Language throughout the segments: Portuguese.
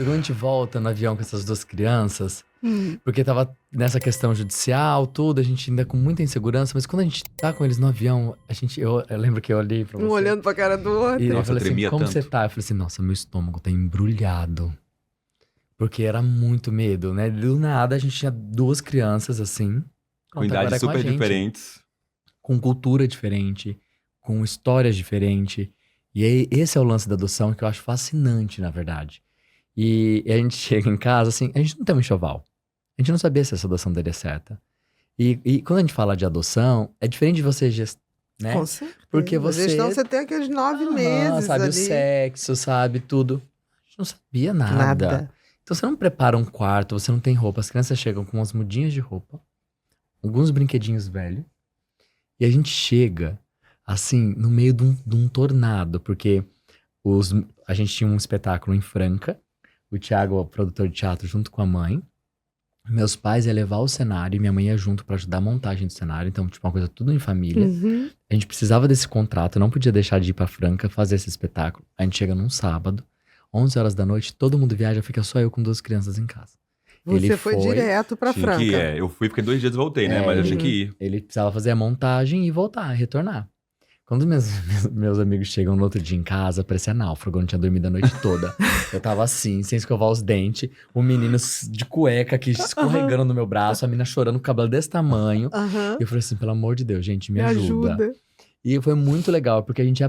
quando a gente volta no avião com essas duas crianças, porque tava nessa questão judicial, tudo, a gente ainda com muita insegurança, mas quando a gente tá com eles no avião, eu lembro que eu olhei pra você. Um olhando pra cara do outro. E eu Nossa, falei assim, tremia como tanto. você tá? Eu falei assim, nossa, meu estômago tá embrulhado. Porque era muito medo, né? Do nada, a gente tinha duas crianças, assim. Com Pronto, agora idades é com a super gente. diferentes. Com cultura diferente, com histórias diferentes. E aí, esse é o lance da adoção que eu acho fascinante, na verdade. E a gente chega em casa, assim, a gente não tem um enxoval. A gente não sabia se essa adoção daria certa. E quando a gente fala de adoção, é diferente de você, né? Com certeza. Porque você... Então você tem aqueles 9 Aham, meses sabe ali. o sexo, sabe tudo. A gente não sabia nada. Então você não prepara um quarto, você não tem roupa. As crianças chegam com umas mudinhas de roupa, alguns brinquedinhos velhos. E a gente chega, assim, no meio de um tornado. Porque a gente tinha um espetáculo em Franca. O Thiago, o produtor de teatro, junto com a mãe. Meus pais iam levar o cenário e minha mãe ia junto pra ajudar a montagem do cenário. Então, tipo, uma coisa tudo em família. Uhum. A gente precisava desse contrato, não podia deixar de ir pra Franca fazer esse espetáculo. A gente chega num sábado, 11 horas da noite, todo mundo viaja, fica só eu com duas crianças em casa. Você foi direto pra Tinha Franca. que ir, eu fui, fiquei 2 dias e voltei, né? Mas eu tinha que ir. Ele precisava fazer a montagem e voltar, retornar. Quando meus amigos chegam no outro dia em casa, parecia náufrago, eu não tinha dormido a noite toda. Eu tava assim, sem escovar os dentes, o menino de cueca aqui escorregando no meu braço, a menina chorando com o cabelo desse tamanho. Aham. E eu falei assim, pelo amor de Deus, gente, me Me ajuda. ajuda. E foi muito legal, porque a gente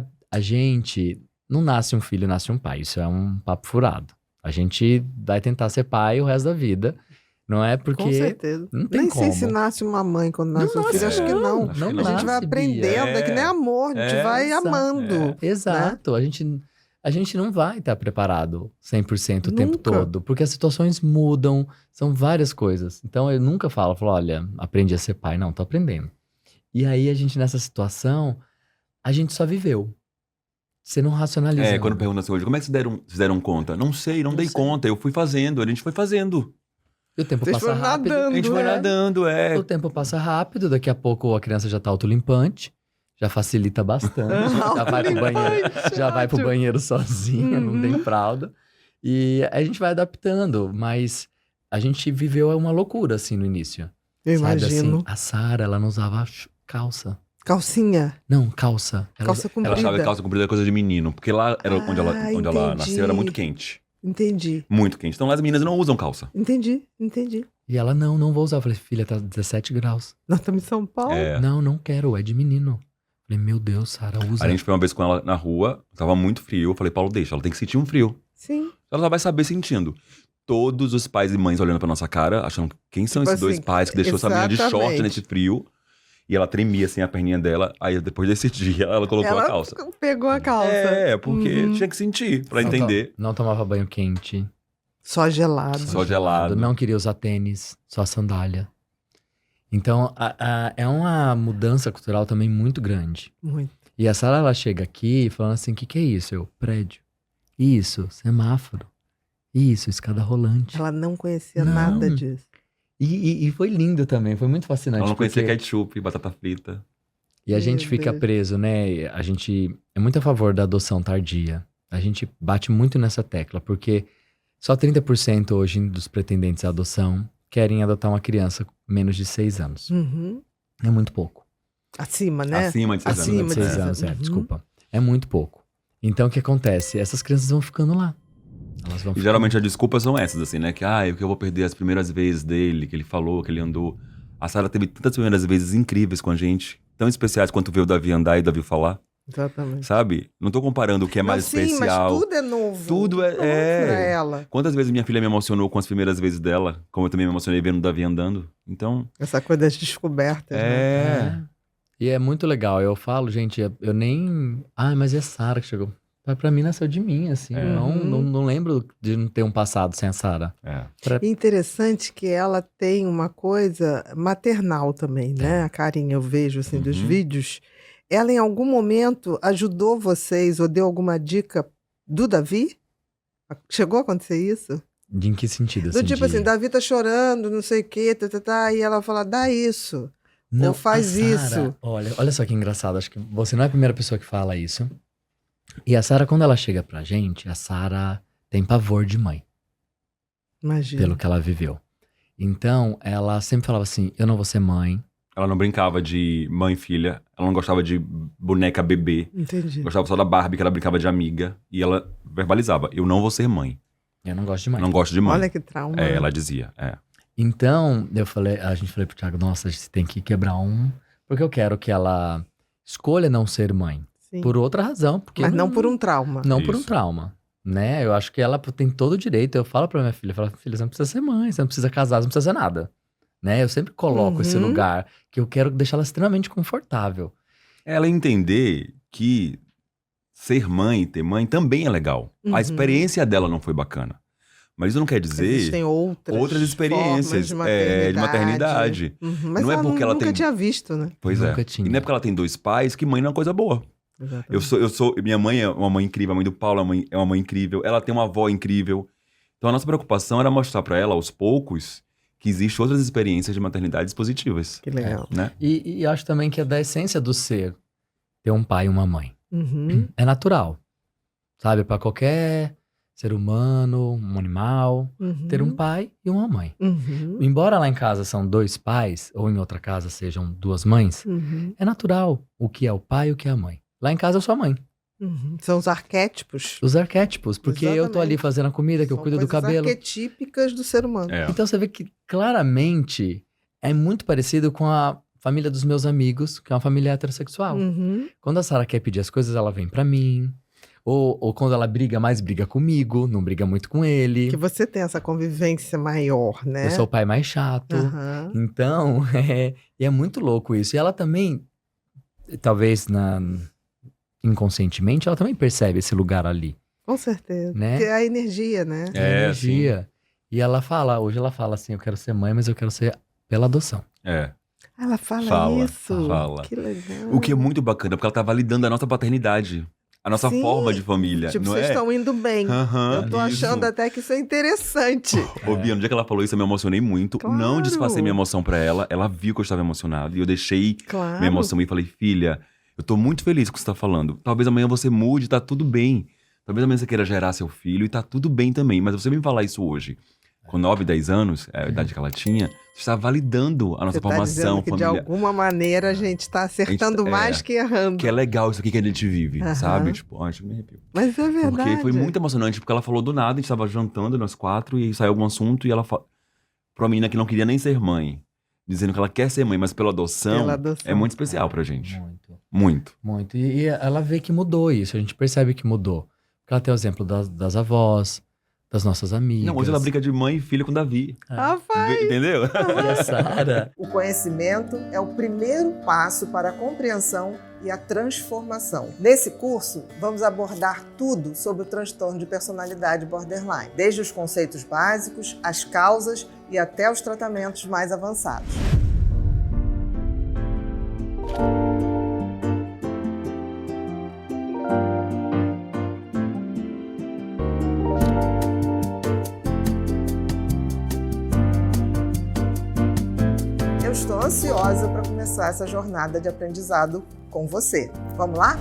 não nasce um filho, nasce um pai. Isso é um papo furado. A gente vai tentar ser pai o resto da vida. Não é porque... Com certeza. não tem Nem como. sei se nasce uma mãe quando nasce um Não filho. nasce, Acho que não. acho que A não. gente vai nasce, aprendendo. Bia. É que nem amor. A gente É, vai exato. amando. Exato. A gente não vai estar preparado 100% o tempo Nunca. todo. Porque as situações mudam. São várias coisas. Então, eu nunca falo, olha, aprendi a ser pai. Não, tô aprendendo. E aí, a gente nessa situação, a gente só viveu. Você não racionaliza. Quando perguntam assim hoje, como é que vocês deram conta? Não sei, não dei sei. conta. Eu fui fazendo, a gente foi fazendo. E o tempo Vocês passa foram rápido. nadando. A gente foi nadando, O tempo passa rápido, daqui a pouco a criança já tá autolimpante, já facilita bastante, já vai pro banheiro, já vai pro banheiro sozinha, não tem fralda. E a gente vai adaptando, mas a gente viveu uma loucura assim no início. Eu Sabe, imagino. assim, a Sara, ela não usava calça. Calcinha. Não, calça. Calça Ela comprida. achava que calça comprida era coisa de menino, porque lá era onde ela entendi. nasceu era muito quente. Entendi. Muito quente. Então lá as meninas não usam calça. Entendi. E ela, não vou usar. Eu falei, filha, tá 17 graus. Nós estamos em São Paulo. É. Não quero, é de menino. Eu falei, meu Deus, Sara, usa. A gente foi uma vez com ela na rua, tava muito frio. Eu falei, Paulo, deixa, ela tem que sentir um frio. Sim. Ela vai saber sentindo. Todos os pais e mães olhando pra nossa cara, achando quem são Tipo esses dois assim, pais que deixou essa menina de short exatamente. nesse frio. E ela tremia assim a perninha dela. Aí depois desse dia ela colocou Ela a calça. pegou a calça. Porque Uhum. tinha que sentir pra Não entender. Não tomava banho quente. Só gelado. Só gelado. Não queria usar tênis, só sandália. Então, é uma mudança cultural também muito grande. Muito. E a Sara, ela chega aqui falando assim, o que é isso? Eu, prédio. Isso, semáforo. Isso, escada rolante. Ela não conhecia Não. nada disso. E foi lindo também, foi muito fascinante. Ela não conhecia porque- ketchup, batata frita. E a Meu gente fica Deus. preso, né? A gente é muito a favor da adoção tardia. A gente bate muito nessa tecla, porque só 30% hoje dos pretendentes à adoção querem adotar uma criança com menos de 6 anos. Uhum. É muito pouco. Acima, né? Acima de 6 Acima anos. de 6 seis anos, anos. Uhum. desculpa. É muito pouco. Então, o que acontece? Essas crianças vão ficando lá. Elas vão E geralmente as desculpas são essas, assim, né? Que, que eu vou perder as primeiras vezes dele, que ele falou, que ele andou. A Sara teve tantas primeiras vezes incríveis com a gente, tão especiais quanto ver o Davi andar e o Davi falar, Exatamente. sabe? Não tô comparando o que é mais Não, sim, especial. mas tudo é novo. Tudo é- novo é. pra ela. Quantas vezes minha filha me emocionou com as primeiras vezes dela, como eu também me emocionei vendo o Davi andando. Então, Essa coisa das descobertas, né? E é muito legal. Eu falo, gente, eu nem... mas é a Sara que chegou. Pra mim, nasceu de mim, assim. É. Eu não lembro de não ter um passado sem a Sara. E interessante que ela tem uma coisa maternal também, né? A carinha eu vejo, assim, dos Uhum. vídeos. Ela, em algum momento, ajudou vocês ou deu alguma dica do Davi? Chegou a acontecer isso? De em que sentido? Do tipo assim, Davi tá chorando, não sei o quê, e ela fala, dá isso. ou faz a Sara, isso. Olha só que engraçado. Acho que você não é a primeira pessoa que fala isso. E a Sara, quando ela chega pra gente, a Sara tem pavor de mãe. Imagina. pelo que ela viveu. Então, ela sempre falava assim, eu não vou ser mãe. Ela não brincava de mãe e filha. Ela não gostava de boneca bebê. Entendi. Gostava só da Barbie, que ela brincava de amiga. E ela verbalizava, eu não vou ser mãe. Eu não gosto de mãe. Não gosto de mãe. Olha que trauma. É, ela dizia, Então, a gente falou pro Thiago, nossa, a gente tem que quebrar porque eu quero que ela escolha não ser mãe. Sim. Por outra razão. Porque Mas não por um trauma. Não por um Isso. trauma, né? Eu acho que ela tem todo o direito. Eu falo pra minha filha, eu falo, filha, você não precisa ser mãe, você não precisa casar, você não precisa ser nada. Né? Eu sempre coloco esse lugar que eu quero deixar ela extremamente confortável. Ela entender que ser mãe, ter mãe, também é legal. Uhum. A experiência dela não foi bacana. Mas isso não quer dizer Existem outras experiências formas de maternidade. Mas Não é ela porque ela nunca tem- tinha visto, né? Pois Nunca é. tinha. E não é porque ela tem 2 pais que mãe não é uma coisa boa. Exatamente. Minha mãe é incrível, a mãe do Paulo é uma mãe incrível, ela tem uma avó incrível. Então a nossa preocupação era mostrar pra ela, aos poucos, que existem outras experiências de maternidades positivas, Que legal. né? E acho também que é da essência do ser ter um pai e uma mãe. Uhum. É natural, sabe? Pra qualquer ser humano, um animal, Uhum. ter um pai e uma mãe. Uhum. Embora lá em casa são 2 pais, ou em outra casa sejam 2 mães, Uhum. é natural o que é o pai e o que é a mãe. Lá em casa eu sou a mãe. Uhum. São os arquétipos. Os arquétipos, porque eu tô ali Exatamente. fazendo a comida, que eu São cuido do coisas cabelo. arquetípicas do ser humano. É. Então você vê que claramente é muito parecido com a família dos meus amigos, que é uma família heterossexual. Uhum. Quando a Sara quer pedir as coisas, ela vem pra mim. Ou quando ela briga mais, briga comigo, não briga muito com ele. Que você tem essa convivência maior, né? Eu sou o pai mais chato. Aham. Então, e é muito louco isso. E ela também, talvez inconscientemente, ela também percebe esse lugar ali, Com certeza. né? Porque é a energia, né? A energia. E hoje ela fala assim, eu quero ser mãe, mas eu quero ser pela adoção. É. Ela fala Fala, isso. fala. Que legal. O que é muito bacana, porque ela tá validando a nossa paternidade. A nossa Sim. forma de família, Tipo, não vocês é? estão indo bem. Aham, Eu tô isso. achando até que isso é interessante. Ô, Bia, no dia que ela falou isso, eu me emocionei muito. Claro. Não disfarcei minha emoção pra ela. Ela viu que eu estava emocionado. E eu deixei Claro. minha emoção e falei, filha, eu tô muito feliz com o que você tá falando. Talvez amanhã você mude, tá tudo bem. Talvez amanhã você queira gerar seu filho e tá tudo bem também. Mas você me falar isso hoje, com 9, 10 anos, a idade que ela tinha, você está validando a nossa Você tá formação dizendo que de familiar. alguma maneira a gente tá acertando A gente- mais que errando. Que é legal isso aqui que a gente vive, Aham. sabe? Tipo, ó, acho que me arrepio. Mas é verdade. Porque foi muito emocionante, porque ela falou do nada, a gente tava jantando nós 4 e saiu algum assunto e ela falou pra uma menina que não queria nem ser mãe, dizendo que ela quer ser mãe, mas pela adoção, Pela adoção. é muito especial pra gente. Muito. Muito. Muito. E ela vê que mudou isso, a gente percebe que mudou. Porque ela tem o exemplo das avós, das nossas amigas. Não, hoje ela brinca de mãe e filha com Davi. Rapaz, Entendeu? E a Sara, o conhecimento é o primeiro passo para a compreensão e a transformação. Nesse curso, vamos abordar tudo sobre o transtorno de personalidade borderline, desde os conceitos básicos, as causas e até os tratamentos mais avançados. Eu estou ansiosa para começar essa jornada de aprendizado com você. Vamos lá?